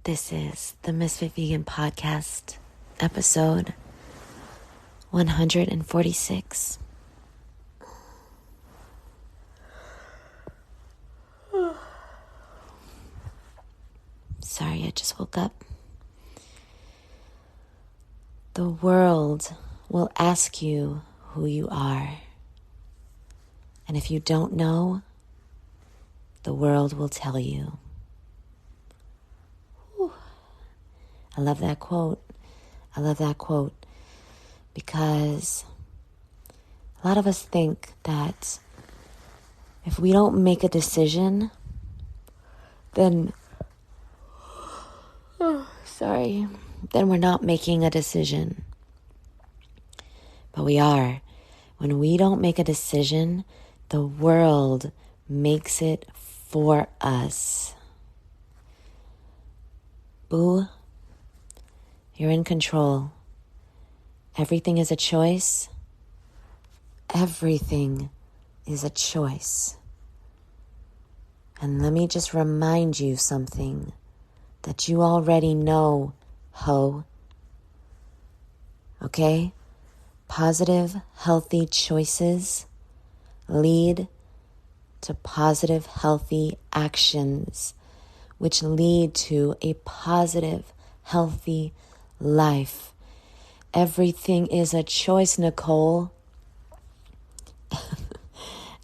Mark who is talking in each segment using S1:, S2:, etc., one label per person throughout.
S1: This is the Ms.FitVegan podcast, episode 146. Sorry, I just woke up. The world will ask you who you are. And if you don't know, the world will tell you. Whew. I love that quote. Because a lot of us think that if we don't make a decision, then we're not making a decision. But we are. When we don't make a decision, the world makes it for us. Boo, you're in control. Everything is a choice. Everything is a choice. And let me just remind you something that you already know, ho. Okay? Positive, healthy choices lead to positive, healthy actions, which lead to a positive, healthy life. Everything is a choice, Nicole.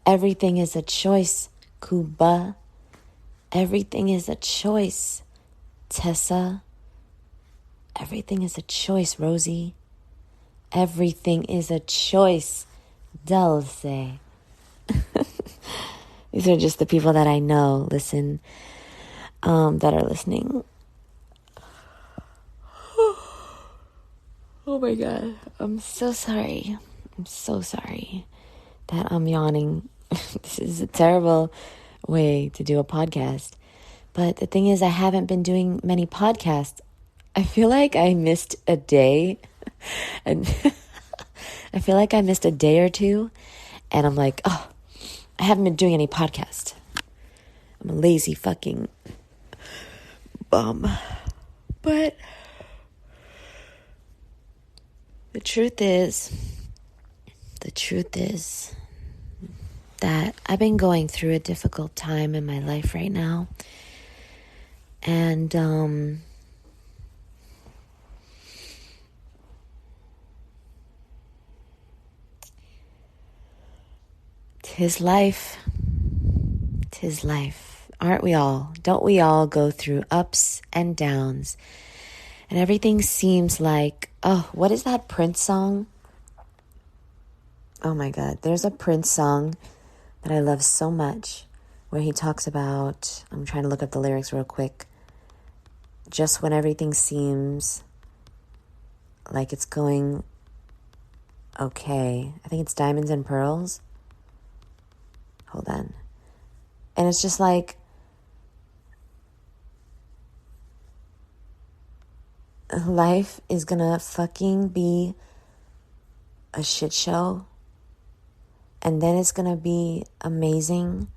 S1: Everything is a choice, Kuba. Everything is a choice, Tessa. Everything is a choice, Rosie. Everything is a choice, Dulce. These are just the people that I know that are listening. Oh my God. I'm so sorry that I'm yawning. This is a terrible way to do a podcast. But the thing is, I haven't been doing many podcasts. I feel like I missed a day. And I feel like I missed a day or two. And I'm like, I haven't been doing any podcast. I'm a lazy fucking bum. But the truth is that I've been going through a difficult time in my life right now. And tis life. Aren't we all? Don't we all go through ups and downs? And everything seems like, what is that Prince song? Oh my God, there's a Prince song that I love so much where he talks about, I'm trying to look up the lyrics real quick. Just when everything seems like it's going okay. I think it's Diamonds and Pearls. Hold on. And it's just like, life is gonna fucking be a shit show. And then it's gonna be amazing.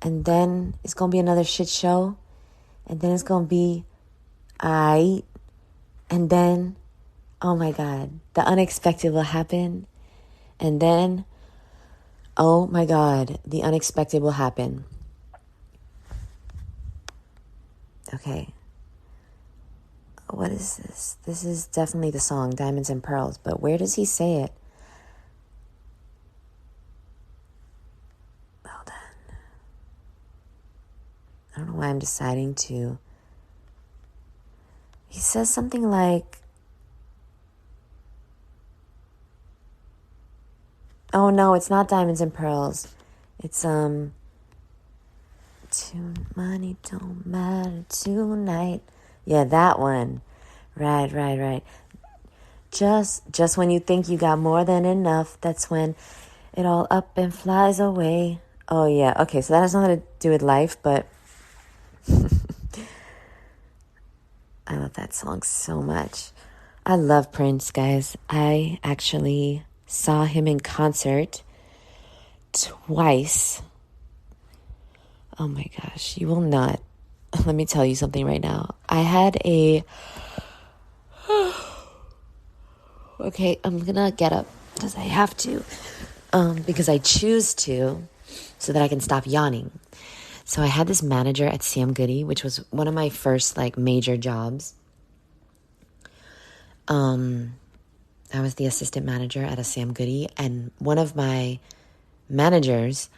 S1: And then it's gonna be another shit show. And then it's gonna be aight. And then, oh my God, the unexpected will happen. And then, oh my God, the unexpected will happen. Okay. What is this? This is definitely the song, Diamonds and Pearls. But where does he say it? Hold on. I don't know why I'm deciding to. He says something like, oh no, it's not Diamonds and Pearls. It's, money don't matter tonight. Yeah, that one. Right. Just when you think you got more than enough, that's when it all up and flies away. Oh yeah, okay, so that has nothing to do with life, but I love that song so much. I love Prince, guys. I actually saw him in concert twice. Oh my gosh, you will not. Let me tell you something right now. I had a... Okay, I'm gonna get up because I have to. Because I choose to, so that I can stop yawning. So I had this manager at Sam Goody, which was one of my first like major jobs. I was the assistant manager at a Sam Goody, and one of my managers,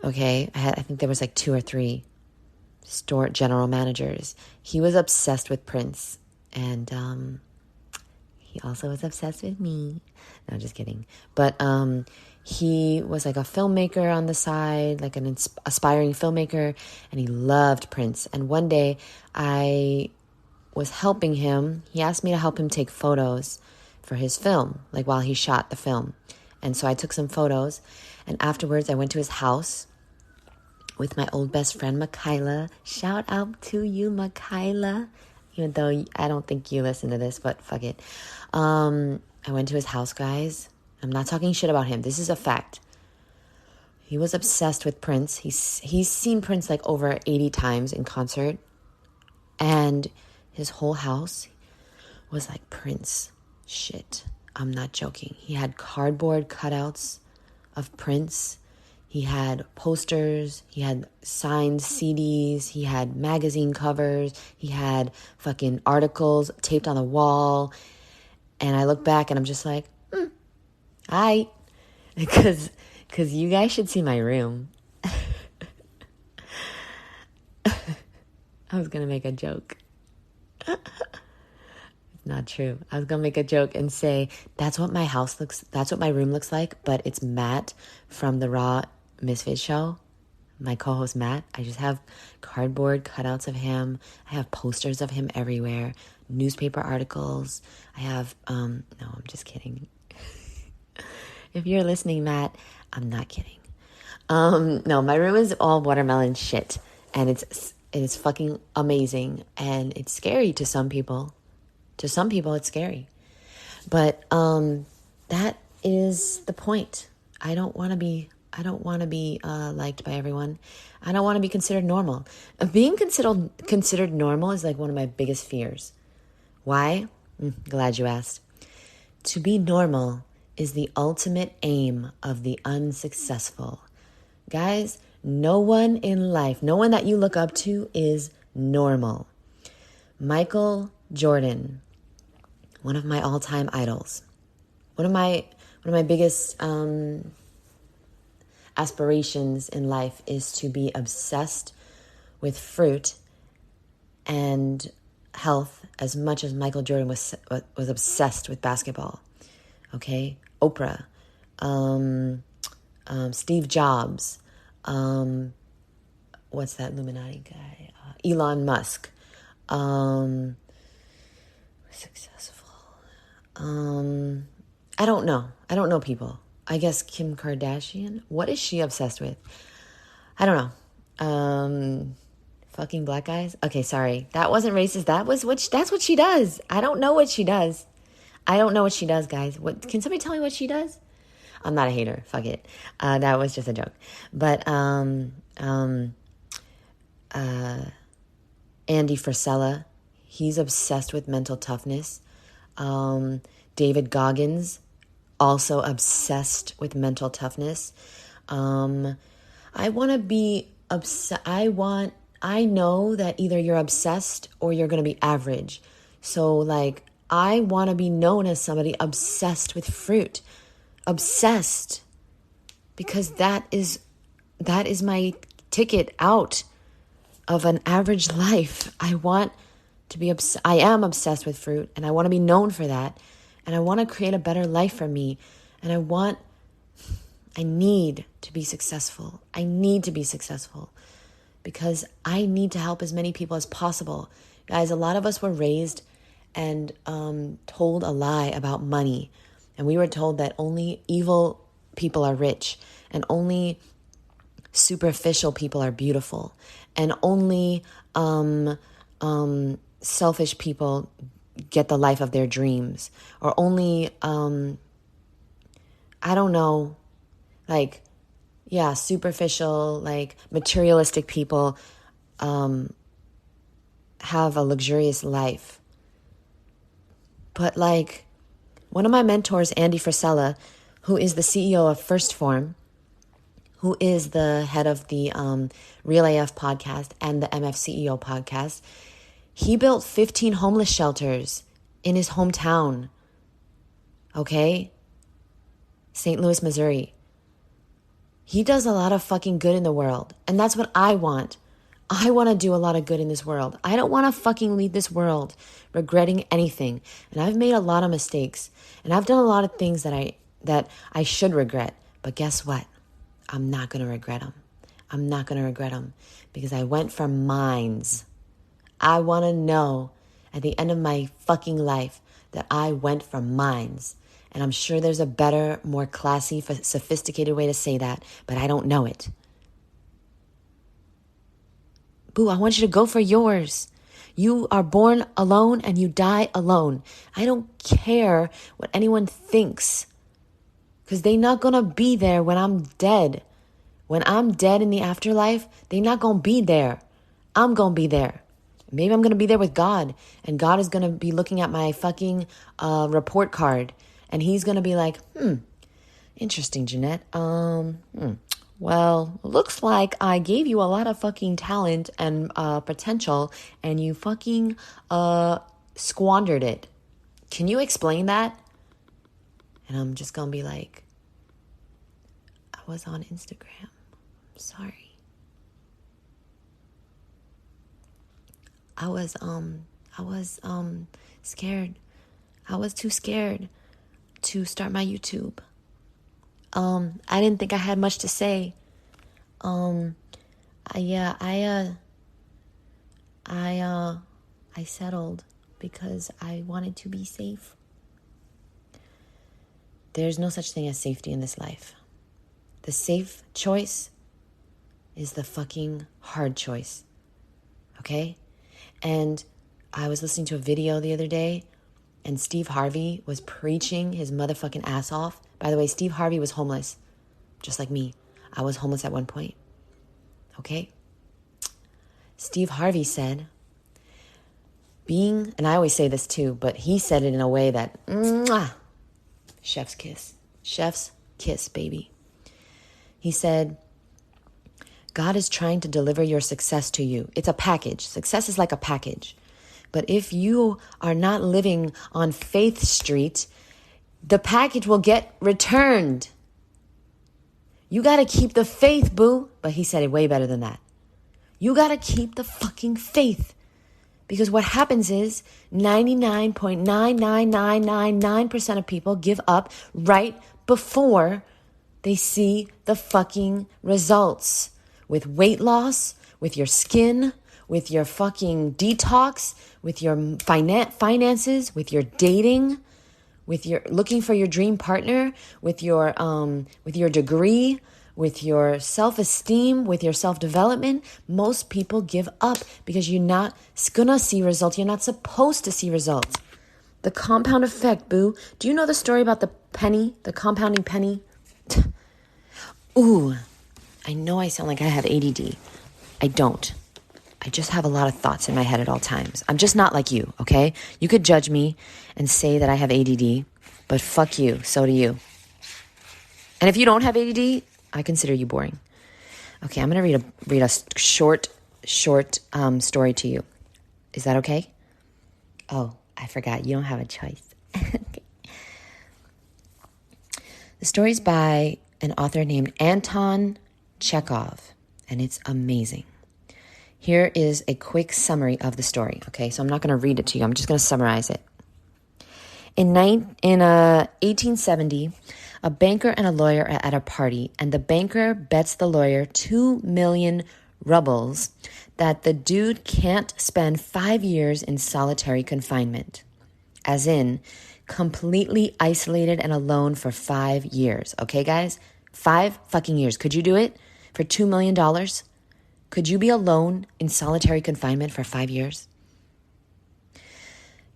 S1: okay, I think there was like 2 or 3 store general managers. He was obsessed with Prince, and he also was obsessed with me. No, just kidding. But he was like a filmmaker on the side, like an aspiring filmmaker, and he loved Prince. And one day I was helping him. He asked me to help him take photos for his film, like while he shot the film. And so I took some photos, and afterwards I went to his house with my old best friend, Makayla. Shout out to you, Makayla. Even though I don't think you listen to this, but fuck it. I went to his house, guys. I'm not talking shit about him. This is a fact. He was obsessed with Prince. He's seen Prince like over 80 times in concert. And his whole house was like Prince shit. I'm not joking. He had cardboard cutouts of Prince. He had posters. He had signed CDs. He had magazine covers. He had fucking articles taped on the wall. And I look back and I'm just like, aight. Because you guys should see my room. I was going to make a joke. Not true. I was going to make a joke and say, that's what my room looks like, but it's Matt from the Raw Misfit show. My co-host Matt. I just have cardboard cutouts of him. I have posters of him everywhere. Newspaper articles. I have, no, I'm just kidding. If you're listening, Matt, I'm not kidding. No, my room is all watermelon shit. And it is fucking amazing. And it's scary to some people. To some people, it's scary. But that is the point. I don't want to be liked by everyone. I don't want to be considered normal. Being considered normal is like one of my biggest fears. Why? Glad you asked. To be normal is the ultimate aim of the unsuccessful. Guys, no one in life, no one that you look up to is normal. Michael Jordan, one of my all-time idols, one of my biggest aspirations in life is to be obsessed with fruit and health as much as Michael Jordan was obsessed with basketball. Okay, Oprah, Steve Jobs, what's that Illuminati guy? Elon Musk. Successful. I don't know people. I guess Kim Kardashian. What is she obsessed with? I don't know. Fucking black guys. Okay, sorry. That wasn't racist. That's what she does. I don't know what she does. I don't know what she does, guys. Can somebody tell me what she does? I'm not a hater. Fuck it. That was just a joke. But Andy Frisella, he's obsessed with mental toughness. David Goggins, also obsessed with mental toughness. I want to be obsessed. I know that either you're obsessed or you're going to be average. So like, I want to be known as somebody obsessed with fruit. Obsessed. Because that is my ticket out of an average life. I want to be I am obsessed with fruit, and I want to be known for that. And I want to create a better life for me. And I need to be successful. I need to be successful because I need to help as many people as possible. Guys, a lot of us were raised and told a lie about money. And we were told that only evil people are rich and only superficial people are beautiful and only selfish people get the life of their dreams, or only, I don't know, like, yeah, superficial, like materialistic people have a luxurious life. But like one of my mentors, Andy Frisella, who is the CEO of First Form, who is the head of the Real AF podcast and the MF CEO podcast, he built 15 homeless shelters in his hometown. Okay? St. Louis, Missouri. He does a lot of fucking good in the world. And that's what I want. I want to do a lot of good in this world. I don't want to fucking leave this world regretting anything. And I've made a lot of mistakes. And I've done a lot of things that I should regret. But guess what? I'm not going to regret them. I'm not going to regret them because I went for mines. I want to know at the end of my fucking life that I went for mines. And I'm sure there's a better, more classy, sophisticated way to say that, but I don't know it. Boo, I want you to go for yours. You are born alone and you die alone. I don't care what anyone thinks because they're not going to be there when I'm dead. When I'm dead in the afterlife, they're not going to be there. I'm going to be there. Maybe I'm going to be there with God and God is going to be looking at my fucking report card and he's going to be like, interesting, Jeanette. Well, looks like I gave you a lot of fucking talent and potential and you fucking squandered it. Can you explain that? And I'm just going to be like, I was on Instagram. I'm sorry. I was scared. I was too scared to start my YouTube. I didn't think I had much to say. I settled because I wanted to be safe. There's no such thing as safety in this life. The safe choice is the fucking hard choice. Okay? And I was listening to a video the other day and Steve Harvey was preaching his motherfucking ass off. By the way, Steve Harvey was homeless, just like me. I was homeless at one point. Okay? Steve Harvey said, and I always say this too, but he said it in a way that, chef's kiss. Chef's kiss, baby. He said, God is trying to deliver your success to you. It's a package. Success is like a package. But if you are not living on Faith Street, the package will get returned. You got to keep the faith, boo. But he said it way better than that. You got to keep the fucking faith. Because what happens is 99.99999% of people give up right before they see the fucking results. With weight loss, with your skin, with your fucking detox, with your finances, with your dating, with your looking for your dream partner, with your degree, with your self-esteem, with your self-development. Most people give up because you're not gonna see results. You're not supposed to see results. The compound effect, boo. Do you know the story about the penny, the compounding penny? Ooh, I know I sound like I have ADD. I don't. I just have a lot of thoughts in my head at all times. I'm just not like you, okay? You could judge me and say that I have ADD, but fuck you, so do you. And if you don't have ADD, I consider you boring. Okay, I'm going to read a short story to you. Is that okay? Oh, I forgot. You don't have a choice. Okay. The story's by an author named Anton Chekhov, and it's amazing. Here is a quick summary of the story, okay? So I'm not going to read it to you. I'm just going to summarize it. In 1870, a banker and a lawyer are at a party, and the banker bets the lawyer 2 million rubles that the dude can't spend 5 years in solitary confinement, as in completely isolated and alone for 5 years. Okay, guys? 5 fucking years. Could you do it for $2 million? Could you be alone in solitary confinement for 5 years?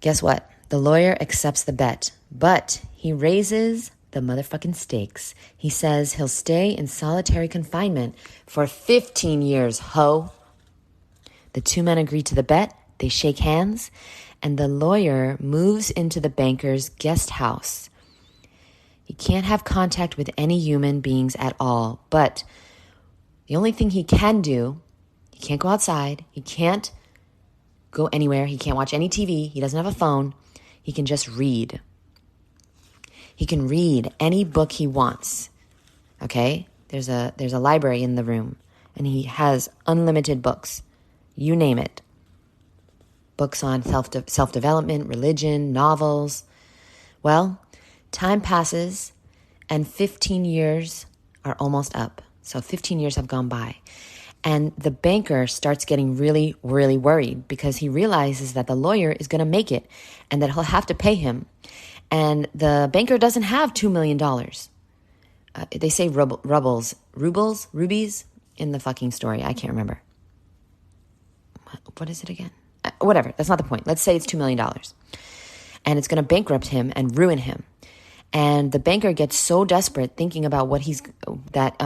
S1: Guess what? The lawyer accepts the bet, but he raises the motherfucking stakes. He says he'll stay in solitary confinement for 15 years, ho. The two men agree to the bet They shake hands, and the lawyer moves into the banker's guest house. He can't have contact with any human beings at all, but the only thing he can do, he can't go outside, he can't go anywhere, he can't watch any TV, he doesn't have a phone, he can just read. He can read any book he wants, okay? There's a library in the room, and he has unlimited books. You name it. Books on self-development, religion, novels. Well, time passes, and 15 years are almost up. So 15 years have gone by. And the banker starts getting really, really worried because he realizes that the lawyer is going to make it and that he'll have to pay him. And the banker doesn't have $2 million. They say rubles, rubies in the fucking story. I can't remember. What is it again? Whatever. That's not the point. Let's say it's $2 million. And it's going to bankrupt him and ruin him. And the banker gets so desperate thinking about that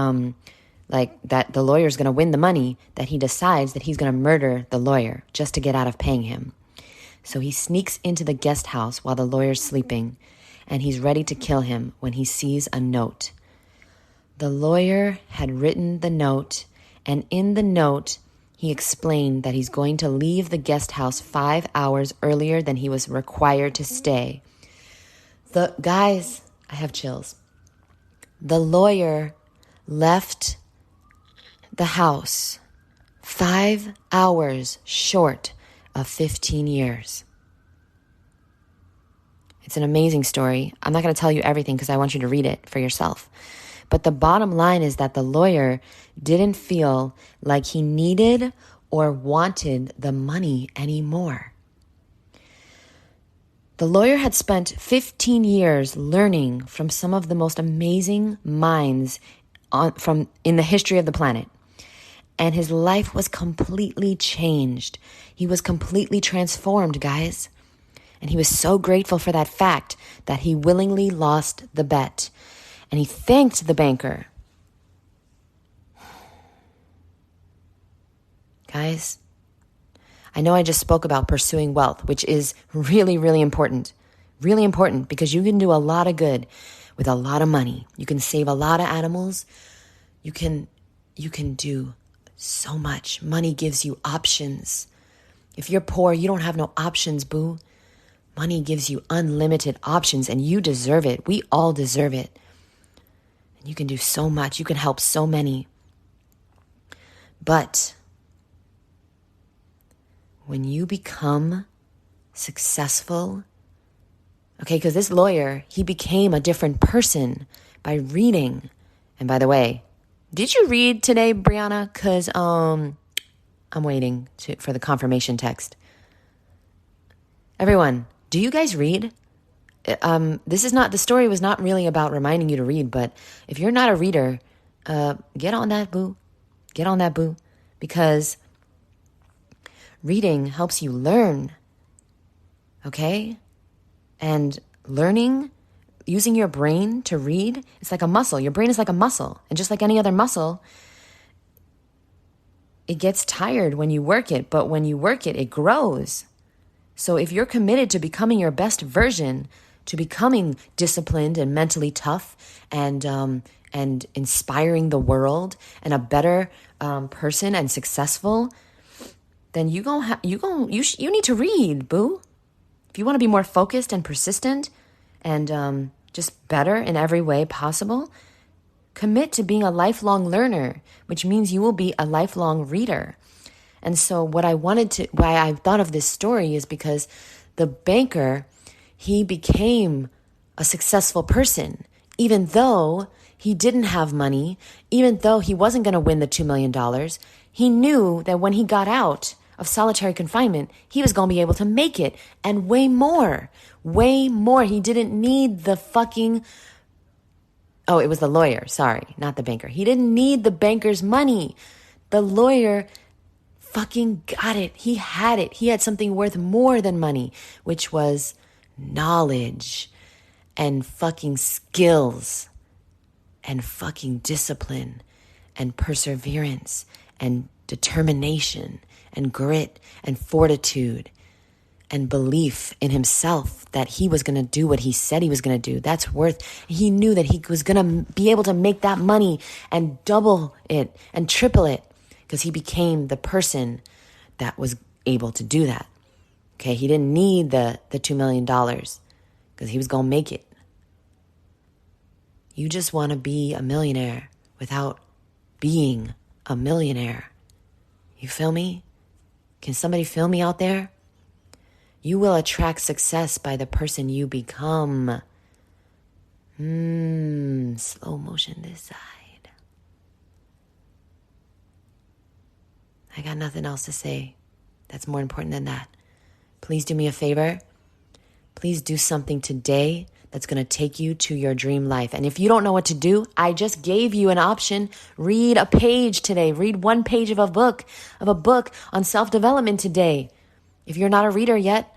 S1: the lawyer's going to win the money that he decides that he's going to murder the lawyer just to get out of paying him. So he sneaks into the guest house while the lawyer's sleeping, and he's ready to kill him when he sees a note. The lawyer had written the note, and in the note, he explained that he's going to leave the guest house 5 hours earlier than he was required to stay. Guys, I have chills. The lawyer left the house 5 hours short of 15 years. It's an amazing story. I'm not going to tell you everything because I want you to read it for yourself. But the bottom line is that the lawyer didn't feel like he needed or wanted the money anymore. The lawyer had spent 15 years learning from some of the most amazing minds in the history of the planet. And his life was completely changed. He was completely transformed, guys. And he was so grateful for that fact that he willingly lost the bet. And he thanked the banker. Guys, I know I just spoke about pursuing wealth, which is really, really important. Really important because you can do a lot of good with a lot of money. You can save a lot of animals. You can do so much. Money gives you options. If you're poor, you don't have no options, boo. Money gives you unlimited options and you deserve it. We all deserve it. And you can do so much. You can help so many. But when you become successful, okay, because this lawyer, he became a different person by reading. And by the way, did you read today, Brianna? Because I'm waiting for the confirmation text. Everyone, do you guys read? The story was not really about reminding you to read, but if you're not a reader, get on that, boo. Get on that, boo. Because reading helps you learn, okay? And learning, using your brain to read, it's like a muscle. Your brain is like a muscle. And just like any other muscle, it gets tired when you work it. But when you work it, it grows. So if you're committed to becoming your best version, to becoming disciplined and mentally tough and inspiring the world and a better person and successful, then you need to read, boo. If you want to be more focused and persistent and just better in every way possible, commit to being a lifelong learner, which means you will be a lifelong reader. And so why I thought of this story is because the banker, he became a successful person, even though he didn't have money, even though he wasn't going to win the $2 million. He knew that when he got out of solitary confinement, he was going to be able to make it and way more. He didn't need the it was the lawyer. Sorry, not the banker. He didn't need the banker's money. The lawyer fucking got it. He had it. He had something worth more than money, which was knowledge and fucking skills and fucking discipline and perseverance and determination and grit and fortitude and belief in himself that he was going to do what he said he was going to do. That's worth, he knew that he was going to be able to make that money and double it and triple it because he became the person that was able to do that. Okay, he didn't need the $2 million because he was going to make it. You just want to be a millionaire without being a millionaire. You feel me? Can somebody feel me out there? You will attract success by the person you become. Slow motion this side. I got nothing else to say that's more important than that. Please do me a favor. Please do something today that's going to take you to your dream life. And if you don't know what to do, I just gave you an option. Read a page today. Read one page of a book on self-development today. If you're not a reader yet,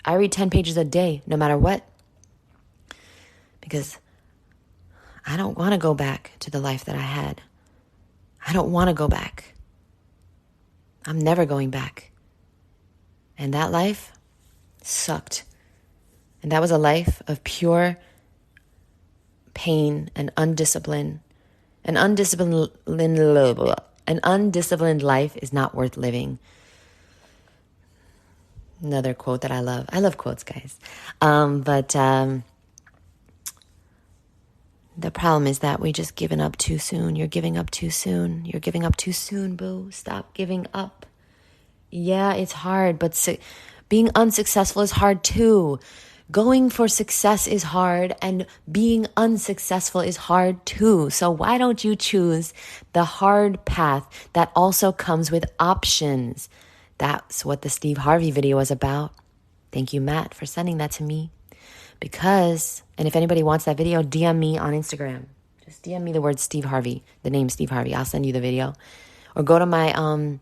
S1: I read 10 pages a day, no matter what. Because I don't want to go back to the life that I had. I don't want to go back. I'm never going back. And that life sucked. And that was a life of pure pain and undiscipline. An undisciplined life is not worth living. Another quote that I love. I love quotes, guys. But the problem is that we just given up too soon. You're giving up too soon. You're giving up too soon, boo. Stop giving up. Yeah, it's hard, but being unsuccessful is hard too. Going for success is hard, and being unsuccessful is hard too. So why don't you choose the hard path that also comes with options? That's what the Steve Harvey video was about. Thank you, Matt, for sending that to me. Because, and if anybody wants that video, DM me on Instagram. Just DM me the word Steve Harvey, the name Steve Harvey. I'll send you the video. Or go to my,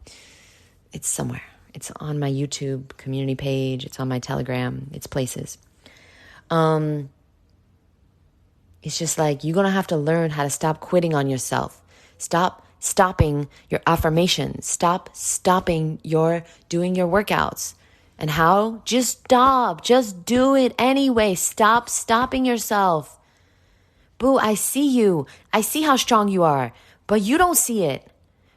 S1: it's somewhere. It's on my YouTube community page. It's on my Telegram. It's places. It's just like, you're going to have to learn how to stop quitting on yourself. Stop stopping your affirmations. Stop stopping your doing your workouts. And how? Just stop. Just do it anyway. Stop stopping yourself. Boo, I see you. I see how strong you are, but you don't see it.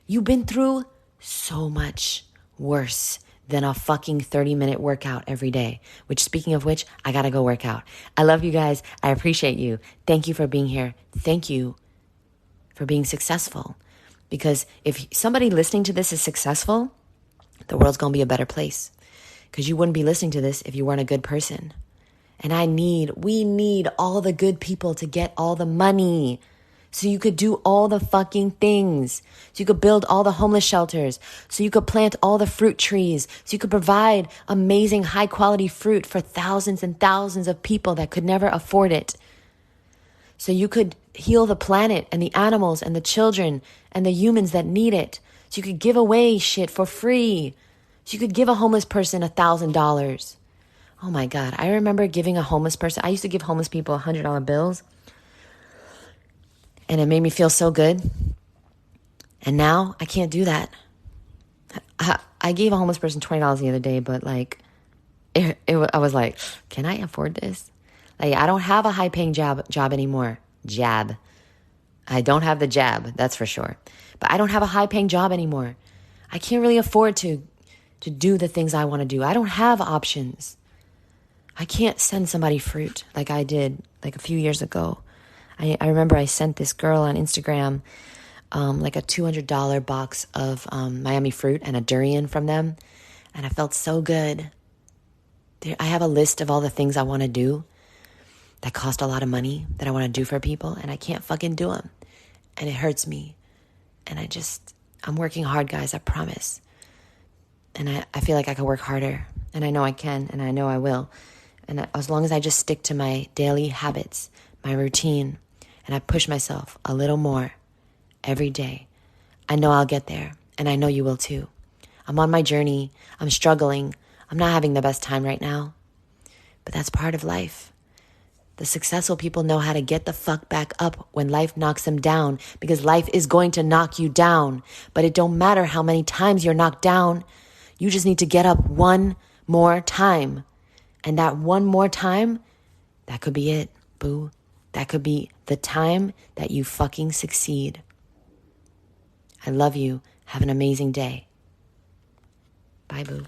S1: You've been through so much worse than a fucking 30-minute workout every day. Which, speaking of which, I gotta go work out. I love you guys. I appreciate you. Thank you for being here. Thank you for being successful. Because if somebody listening to this is successful, the world's gonna be a better place. Because you wouldn't be listening to this if you weren't a good person. And we need all the good people to get all the money. So you could do all the fucking things. So you could build all the homeless shelters. So you could plant all the fruit trees. So you could provide amazing high quality fruit for thousands and thousands of people that could never afford it. So you could heal the planet and the animals and the children and the humans that need it. So you could give away shit for free. So you could give a homeless person $1,000. Oh my God. I remember giving a homeless person. I used to give homeless people $100 bills. And it made me feel so good. And now I can't do that. I gave a homeless person $20 the other day, but like, I was like, can I afford this? Like, I don't have a high paying job anymore. I don't have the jab, that's for sure. But I don't have a high paying job anymore. I can't really afford to do the things I want to do. I don't have options. I can't send somebody fruit like I did like a few years ago. I remember I sent this girl on Instagram like a $200 box of Miami fruit and a durian from them. And I felt so good. I have a list of all the things I want to do that cost a lot of money that I want to do for people. And I can't fucking do them. And it hurts me. And I'm working hard, guys, I promise. And I feel like I can work harder. And I know I can, and I know I will. And as long as I just stick to my daily habits, my routine, and I push myself a little more every day, I know I'll get there. And I know you will too. I'm on my journey. I'm struggling. I'm not having the best time right now. But that's part of life. The successful people know how to get the fuck back up when life knocks them down, because life is going to knock you down. But it don't matter how many times you're knocked down. You just need to get up one more time. And that one more time, that could be it, boo. That could be the time that you fucking succeed. I love you. Have an amazing day. Bye, boo.